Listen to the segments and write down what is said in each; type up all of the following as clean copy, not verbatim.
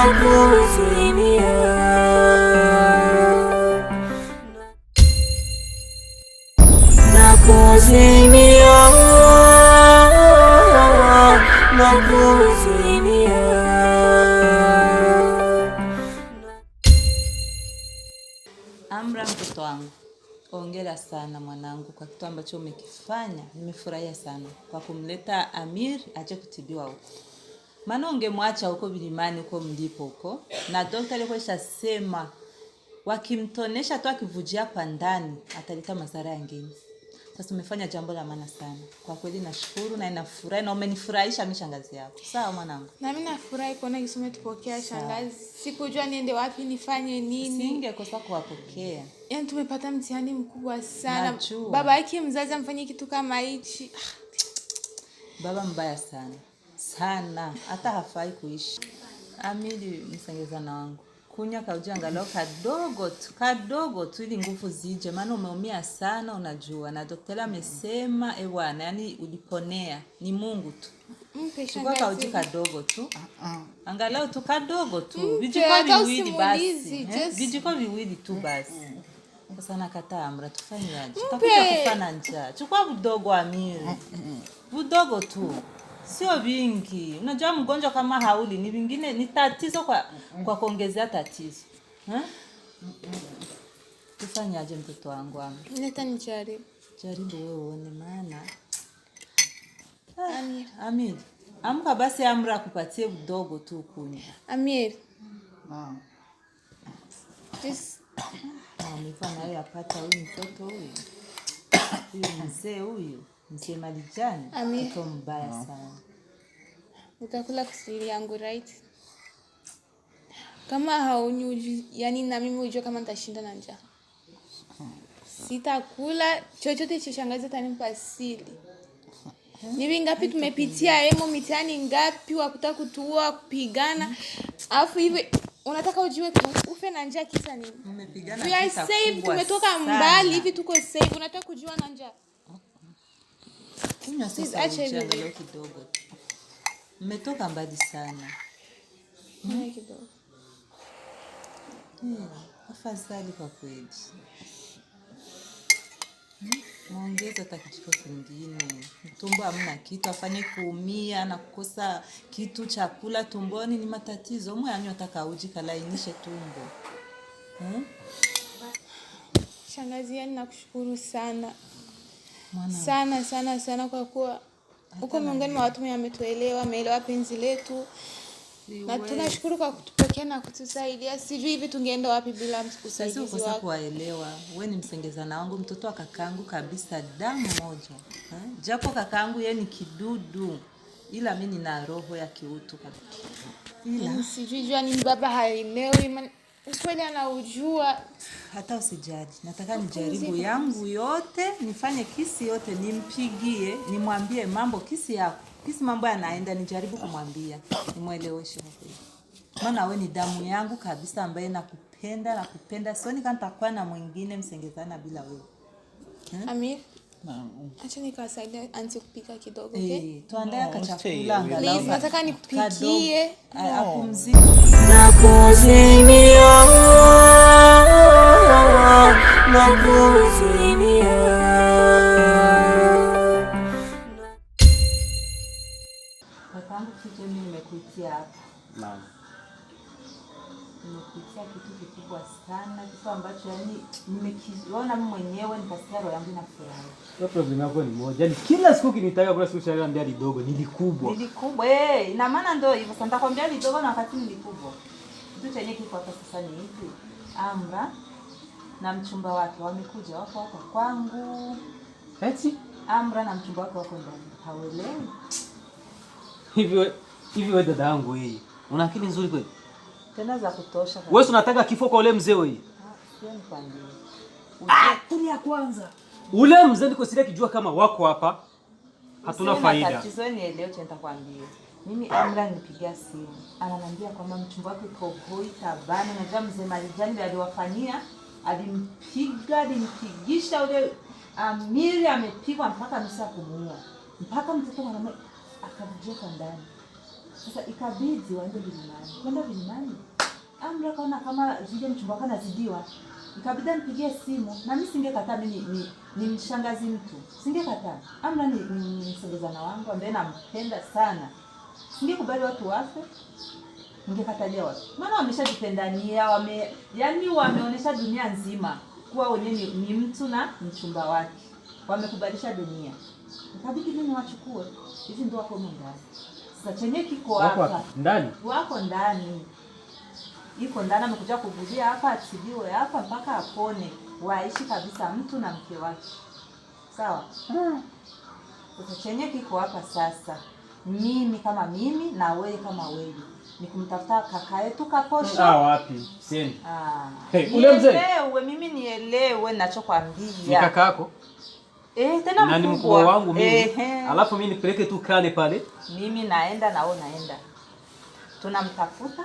Amra, mtoto wangu, hongera sana mwanangu kwa kitu ambacho umekifanya. Nimefurahia sana kwa kumleta Amir aje kutibiwa huko. Maana ungemwacha huko bilimani huko mlipo huko. Na daktari alikuwa sema wakimtonesha tu akivujia kwa ndani ataleta madhara mengine. Sasa umefanya jambo la maana sana. Kwa kweli nashukuru na ninafurahi na umenifurahisha mimi shangazi yako. Sawa mwanangu? Na mimi nafurahi kuona Kisumu tupokea shangazi. Sikujua niende wapi nifanye nini. Singekosa kuwapokea. Yaani tumepata mtihani mkubwa sana. Najua. Baba yake mzazi amfanyie kitu kama hichi. Baba mbaya sana. Sana. Hata hafai kuishi. Amili msengezana wangu. Kunya kauji angalau kadogo tu ili nguvu zije. Maana umeumia sana unajua. Na daktari amesema bwana yani uliponea. Ni Mungu tu. Chukua kauji kadogo tu. Angalau tu kadogo tu. Vijiko viwili basi. Vijiko viwili tu basi. Sasa nakataa Amra, tufanye aje? Tutakuja kufa na njaa. Chukua budogo Amiri. Budogo tu. Sio vingi. Unajua mgonjwa kama hauli ni vingine ni tatizo kwa kuongezea tatizo. Tufanye aje mtoto wangu Amra? Neta nijaribu. Jaribu wewe uone maana. Amir. Amka basi Amra akupatie budogo tu kunywa. Amir. Mifano nayo yapata huyu mtoto huyu. Huyu mzee huyu. Mzee Malijani. Mtoto mbaya sana. Utakula kusili yangu right? Kama hauni yani na mimi ujue kama nitashinda na njaa. Sitakula chochote cha shangazi atanipa sili. Ni vingapi tumepitia hemo mitihani ngapi wa kutaka kutua kupigana. Alafu hivi unataka ujue ufe na njaa kisa nini? Mmepigana we are safe, tumetoka mbali hivi tuko safe. Unataka kujua na njaa? Kunywa sasa uchangalau kidogo. Mmetoka mbali sana. Kidogo. Afadhali kwa kweli. Muongeze hata kijiko kingine. Tumbo hamna kitu, afanye kuumia na kukosa kitu chakula tumboni ni matatizo. Mwe anywe hata uji kalainishe tumbo. Shangazi yani nakushukuru sana. Mwana. Sana kwa kuwa uko miongoni mwa watu wametuelewa, ameelewa penzi letu. Na tunashukuru kwa kutupokea na kutusaidia. Sijui hivi tungeenda wapi bila usaidizi wako. Sasa kuwaelewa. Wewe ni msengezana wangu, mtoto wa kakangu kabisa, damu moja. Japo kakangu yeye ni kidudu, ila mimi nina roho ya kiutu kabisa. Ila sijui jua ni baba haelewi. Ukweli anaujua. Hata usijali. Nataka nijaribu yangu yote, nifanye kisi yote, nimpigie, nimwambie mambo kisi yako. Kisi mambo yanaenda, nijaribu kumwambia, nimueleweshe kweli. Maana wewe ni damu yangu kabisa ambaye nakupenda. Sioni kama nitakuwa na mwingine msengezana bila wewe. Amir. Acha nikawasaidia auntie kupika kidogo, okay? Tuandae chakula angalau. Please, nataka nikupikie. Apumzike. Kakangu kitu nimekuitia hapa. Naam. Nimekuitia kitu kikubwa sana, kitu ambacho yani nimekiona mimi mwenyewe nikasikia roho yangu inafurahi. Kwa problem yako ni moja. Yaani kila siku kinitaka kwa siku shari ambia lidogo, nilikubwa. Nilikubwa. Ina maana ndio hivyo. Sasa nitakwambia lidogo na wakati nilikubwa. Kitu chenye kiko hapa sasa ni hivi. Amra na mchumba wake wamekuja wako kwangu. Eti Amra na mchumba wake wako ndani. Hawelewi. Hivi wewe dada yangu hii. Una akili nzuri kweli? Tena za kutosha. Wewe unataka kifo kwa ule mzee wewe? Sio nikwambie. Tulia kwanza. Ule mzee ndiko sile kijua kama wako hapa. Hatuna faida. Tatizo ni leo nitakwambia. Mimi Amra nipigia simu. Ananiambia kwamba mchumba wake uko hoi tabani na mzee Malijani aliwafanyia, alimpigisha ule Amiri amepigwa mpaka nusu kumuua. Mpaka mtoto mwanamke akavujeka ndani. Sasa ikabidi waende vilimani. Kwenda vilimani, Amri kaona kama vile mchumba wake anazidiwa. Ikabidi nipigie simu na mimi singekataa, mimi ni mshangazi mtu. Singekataa. Amri ni msengezana wangu ambaye nampenda sana. Singekubali watu wafe. Ningekatalia watu. Maana wameshajipendania, yaani wameonesha dunia nzima kuwa wenyewe ni mtu na mchumba wake. Wamekubalisha dunia. Ikabidi mimi wachukue. Hizi ndio wako ndani. Sasa chenye kiko hapa ndani. Wako ndani. Iko ndani, amekuja kuvulia hapa, atibiwe hapa mpaka apone. Waishi kabisa mtu na mke wake. Sawa? Sasa chenye kiko hapa sasa. Mimi kama mimi na wewe kama wewe. Ni kumtafuta kaka yetu Kaposho. Wapi? Siendi. Ule mzee. Mimi nielewe ninachokwambia. Ni kaka yako? Tena na ni mkubwa wangu mimi. Alafu mimi nipeleke tu kale pale. Mimi naenda na wewe naenda. Tunamtafuta,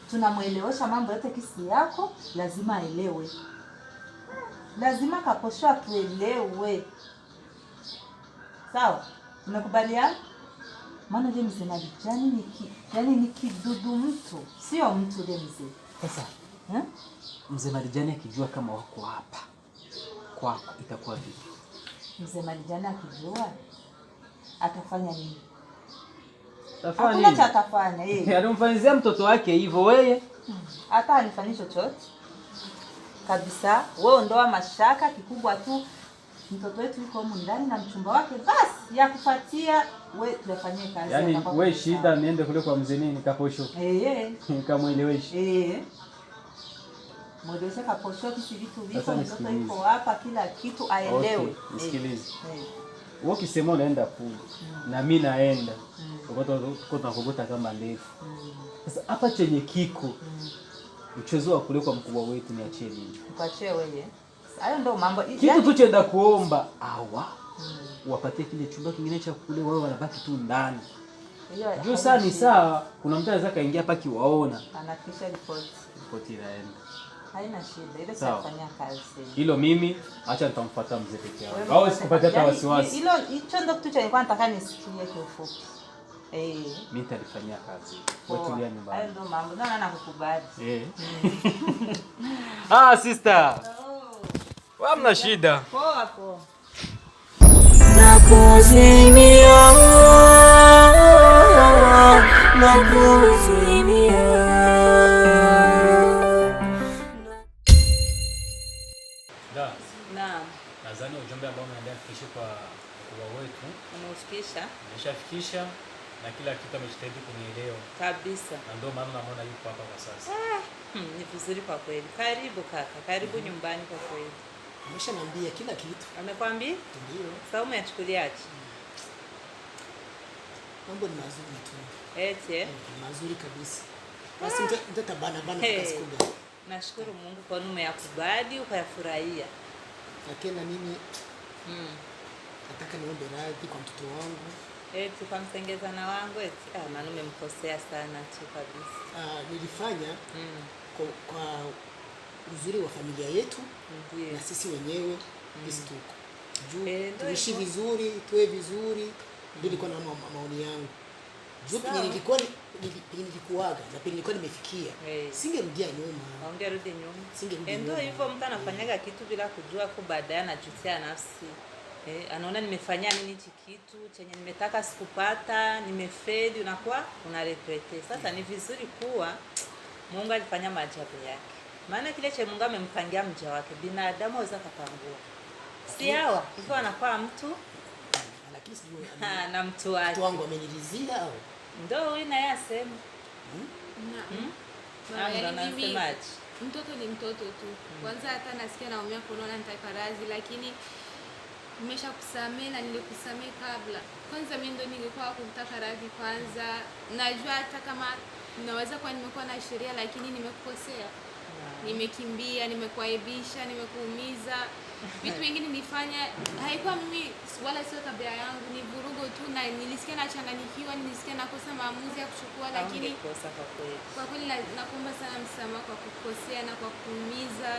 tunamuelewesha mambo yote kisi yako, lazima aelewe. Lazima Kaposho atuelewe. Sawa? Tumekubaliana? Maana yule mzee Marijani ni kidudu mtu, sio mtu yule mzee. Sasa, mzee Marijani akijua kama wako hapa kwako itakuwa vipi? Mzee Marijani akijua atafanya nini? Hakuna cha atafanya yeye. Anamfanyizia mtoto wake hivyo wewe? Hata alifanya chochote. Kabisa, wewe ndoa mashaka kikubwa tu. Mtoto wetu yuko huko ndani na mchumba wake, basi ya kufuatia wewe tuyafanyie kazi. Yaani wewe shida niende kule kwa mzee nini Kaposho. Nikamueleweshe. Mweleweshe Kaposho kisi vitu viko, mtoto yuko hapa, kila kitu aelewe. Okay, nisikilize. Wewe ukisema unaenda kule na mimi naenda. Uko tunakogota kama ndefu. Sasa hapa chenye kiko mchezo wa kule kwa mkubwa wetu ni achie nini? Kuachie wewe. Hayo ndio mambo. Kitu tuchenda kuomba wapatie kile chumba kingine cha kule, wao wanabaki tu ndani. Juu saa ni saa, kuna mtu anaweza kaingia hapa kiwaona. Anakisha report inaenda. Haina shida. Ile tutafanya kazi. Hilo mimi acha nitamfuata mzee peke yangu. Au sikupata hata wasiwasi. Hilo hicho ndio kitu cha nilikuwa nataka nisikie kiufupi. Mimi nitalifanyia kazi. Watulia nyumbani. Hayo ndio mambo. Ndio nakukubali. Sister. Hamna shida. Poa poa. Nakuzimia. Naam. Nadhani ujumbe ambao unaendelea kufikisha kwa mkubwa wetu. Umefikisha? Nimeshafikisha na kila kitu amejitahidi kunielewa. Kabisa. Na ndio maana naona yuko hapa kwa sasa. Ni vizuri kwa kweli. Karibu kaka, karibu nyumbani kwa kweli. Ameshaniambia kila kitu. Amekwambia? Ndio. Sasa umeachukuliaje? Mambo ni mazuri tu. Ni mazuri kabisa. Basi nitabana kwa siku leo. Nashukuru Mungu kwa nini umeyakubali ukayafurahia. Na tena mimi nataka niombe radhi kwa mtoto wangu. Kwa msengezana wangu maana umemkosea sana tu kabisa. Nilifanya kwa uzuri wa familia yetu na sisi wenyewe sisi tuko. Tuishi vizuri, tuwe vizuri, nilikuwa na maoni yangu. Nilikuaga na nilikuwa nimefikia. Singerudia nyuma. Ungerudi nyuma. Ndio hivyo mtu anafanyaga kitu bila kujua kwa baadaye anajutia nafsi. Anaona nimefanya nini hichi kitu chenye nimetaka sikupata, nimefeli, unakuwa una regret. Sasa ni vizuri kuwa Mungu alifanya maajabu yake. Maana kile cha Mungu amempangia mja wake, binadamu aweza kupangua. Si hawa, hivyo anakuwa mtu lakini sijui na mtu wake. Mtu wangu amenilizia au? Ndio huyu naye asema. Anasemaje? Mtoto ni mtoto tu. Kwanza hata nasikia naumia kuona nitakarazi, lakini nimeshakusamehe na nilikusamehe kabla. Kwanza mimi ndo nilikuwa kutaka radhi kwanza. Najua hata kama naweza kuwa nimekuwa na sheria, lakini nimekukosea. Nimekimbia, nimekuaibisha, nimekuumiza. Vitu vingine nilifanya haikuwa mimi wala sio tabia yangu, ni vurugo tu, na nilisikia nachanganyikiwa, nilisikia nakosa maamuzi ya kuchukua, lakini kwa kweli nakuomba sana msamaha kwa kukosea na kwa kuumiza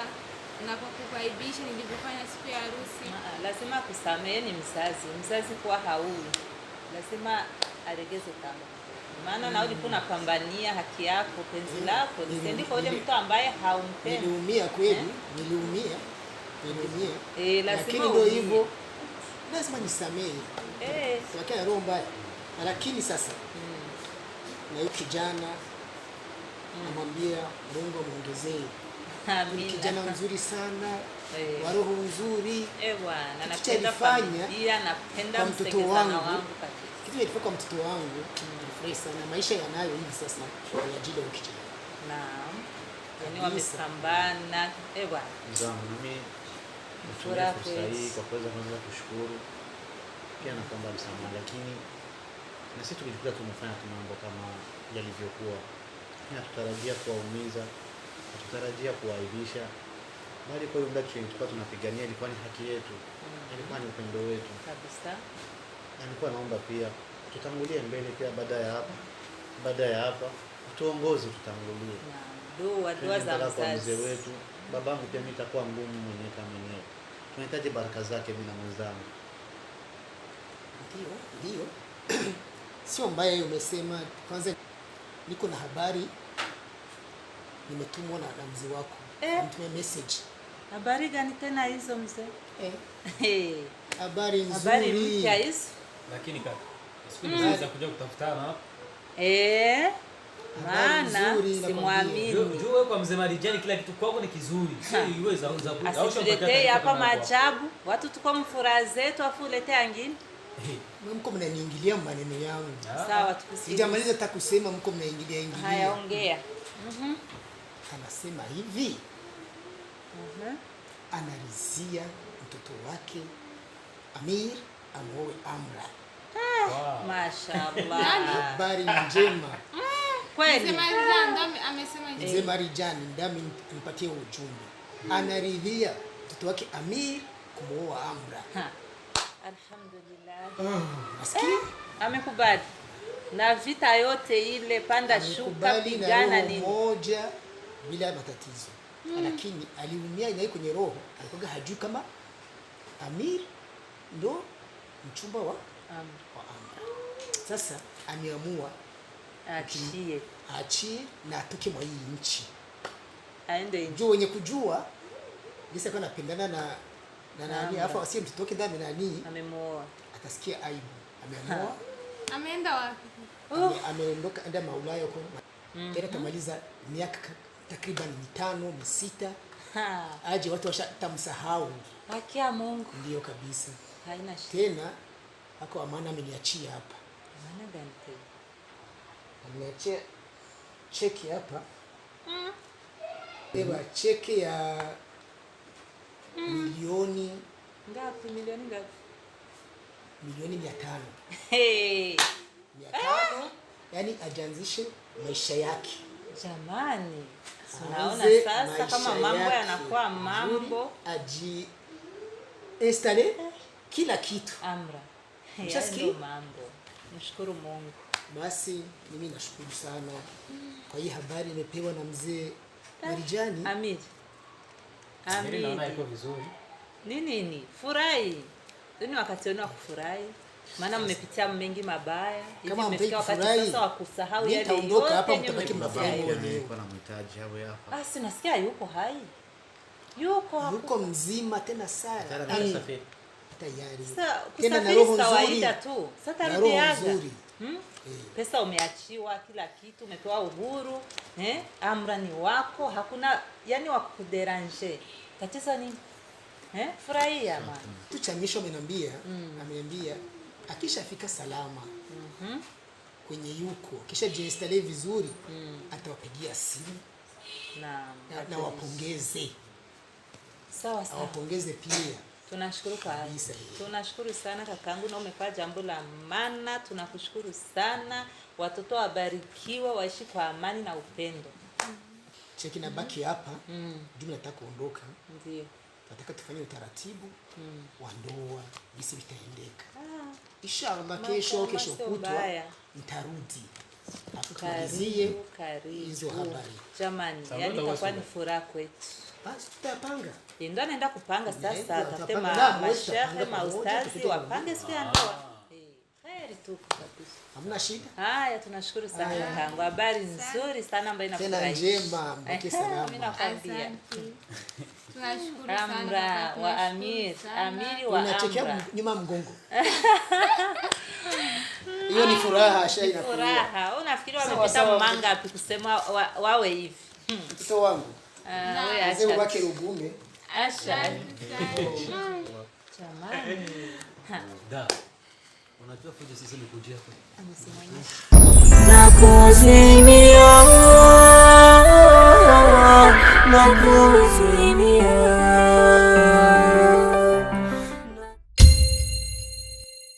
na kwa kukuaibisha nilivyofanya siku ya harusi. Lazima kusamehe, ni mzazi kuwa haui. Lazima alegeze kamba. Maana na ulikuwa unapambania haki yako, penzi lako, lisiendi kwa yule mtu ambaye haumpendi. Niliumia kweli, niliumia. Lazima lakini ndio hivyo. Lazima nisamehe. Lakini roho mbaya. Lakini sasa na huyu kijana namwambia Mungu amuongezee. Amina. Kijana mzuri sana. Wa roho nzuri. Bwana, napenda familia, napenda mtoto wangu. Kitu kilifanya kwa mtoto wangu, nilifurahi sana. Maisha yanayo hivi sasa kwa ajili ya kijana. Naam. Yaani wamepambana. Bwana. Mzangu mimi nafurahi fursa hii kwa kuweza kwanza kushukuru. Pia naomba msamaha, lakini na sisi tukijikuta tumefanya mambo kama yalivyokuwa. Hatutarajia kuwaumiza, hatutarajia kuwaibisha. Bali kwa hiyo muda tulikuwa tunapigania ilikuwa ni haki yetu. Ilikuwa ni upendo wetu. Kabisa. Na nilikuwa naomba pia tutangulie mbele pia baada ya hapa tuongoze tutangulie. Dua za mzee wetu. Babangu pia mimi nitakuwa ngumu mwenyewe kama mwenyewe. Tunahitaji baraka zake mimi na mwenzangu. Ndio. Sio mbaya umesema. Kwanza niko na habari nimetumwa na mzee wako. Nitumie message. Habari gani tena hizo mzee? Habari nzuri. Habari mpya hizo. Lakini kaka, siku niweza kuja kutafutana hapa. Maana simwamini. Jua kwa mzee Marijani kila kitu kwako ni kizuri. Sio iweza asituletee hapa maajabu. Watu tuko mfuraha zetu afu uletee angine. Mko mnaniingilia maneno yangu. Sawa tukusikie. Sijamaliza hata kusema mko mnaingilia. Haya ongea. Anasema hivi. Anarizia mtoto wake Amir amuoe Amra. Mashaallah. Habari njema. Kweli. Mzee Marijani ndami nipatie ujumbe. Anaridhia mtoto wake Amir kumuoa Amra. Alhamdulillah. Nasikia? Amekubali. Na vita yote ile panda shuka pigana nini moja bila matatizo. Lakini aliumia na kwenye roho, alikuwa hajui kama Amir ndo mchumba wa Amra. Sasa ameamua achie na atoke mwa hii nchi. Aende nje wenye kujua gisa kana pendana na nani afa asiye mtoto wake ndani nani amemuoa. Atasikia aibu. Ameamua. Ameenda wapi? Ameondoka enda Maulaya huko. Tena kamaliza miaka takriban 5 6. Aje watu washatamsahau. Haki ya Mungu. Ndio kabisa. Haina shida. Tena hako amana ameniachia hapa. Amana gani tena? Ameniachia cheki hapa. Eba cheki ya milioni ngapi? Milioni ngapi? Milioni 500. 500. Yani ajanzishe maisha yake. Jamani. Unaona sasa kama mambo yanakuwa mambo. Aji installe kila kitu. Amra. Ndio mambo. Mshukuru Mungu. Basi mimi nashukuru sana kwa hii habari nimepewa na mzee Marijani. Amir. Naona iko vizuri. Nini? Furahi. Ni wakati wenu wa kufurahi. Maana mmepitia mengi mabaya. Hivi mmefika wakati sasa wa kusahau yale yote. Nitaondoka hapa mtabaki mnafurahi wenyewe. Nilikuwa namhitaji awe hapa. Si nasikia yuko hai. Yuko mzima tena sana. Tayari. Tena na roho nzuri tu. Sasa rudiaga. Pesa umeachiwa, kila kitu umepewa uhuru, Amra ni wako, hakuna yani wa kukuderanje. Tatizo nini? Furahia mama. Tu cha mwisho ameniambia akishafika salama. Kwenye yuko, kisha jinstale vizuri, atawapigia simu. Na wapongeze. Sawa. Wapongeze pia. Tunashukuru kwa hayo. Tunashukuru sana kakangu na umefanya jambo la maana. Tunakushukuru sana. Watoto wabarikiwa, waishi kwa amani na upendo. Cheki na baki hapa. Jumla nataka kuondoka. Ndio. Nataka tufanye utaratibu wa ndoa, bisi vitaendeka. Inshallah kesho kutwa nitarudi. Tukamalizie hizo habari. Jamani, yani itakuwa ni furaha kwetu. Basi tutapanga. Ndio anaenda kupanga sasa, tatema mashehe, maustazi wapange siku ya ndoa. Heri tuko kabisa. Hamna shida? Haya, tunashukuru sana kakangu. Habari nzuri sana ambayo inafurahisha. Tena njema, mbaki salama. Mimi nakwambia. Tunashukuru sana Amra wa Amir, Amiri wa Unachekea Amra. nyuma mgongo. Hiyo ni furaha Asha inakuwa. Furaha. Unafikiri wamepita mangapi kusema wawe hivi? Mtoto wangu. Wewe Mzee acha. wake Rugume. Asha. Jamani. Da. Unajua fujo sisi ni kujia kwa. Nakuzimia, nakuzimia.